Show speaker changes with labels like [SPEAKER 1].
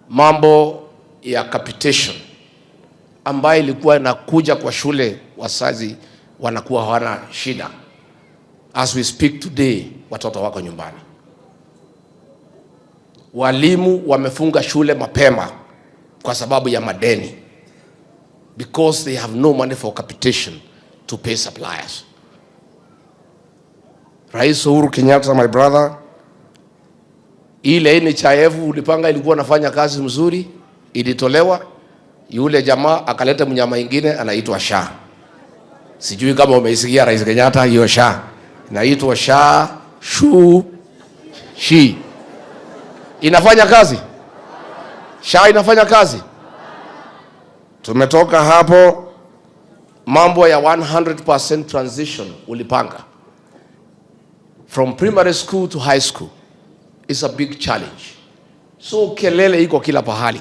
[SPEAKER 1] mambo ya capitation ambayo ilikuwa inakuja kwa shule, wazazi wanakuwa hawana shida. As we speak today, watoto wako nyumbani. Walimu wamefunga shule mapema kwa sababu ya madeni, because they have no money for capitation to pay suppliers. Rais Uhuru Kenyatta, my brother, ile NHIF ulipanga ilikuwa nafanya kazi mzuri, ilitolewa. Yule jamaa akaleta mnyama ingine anaitwa SHA. Sijui kama umeisikia Rais Kenyatta, hiyo SHA inaitwa SHA Shi. Inafanya kazi? SHA inafanya kazi? Tumetoka hapo, mambo ya 100% transition ulipanga from primary school to high school is a big challenge. So kelele iko kila pahali.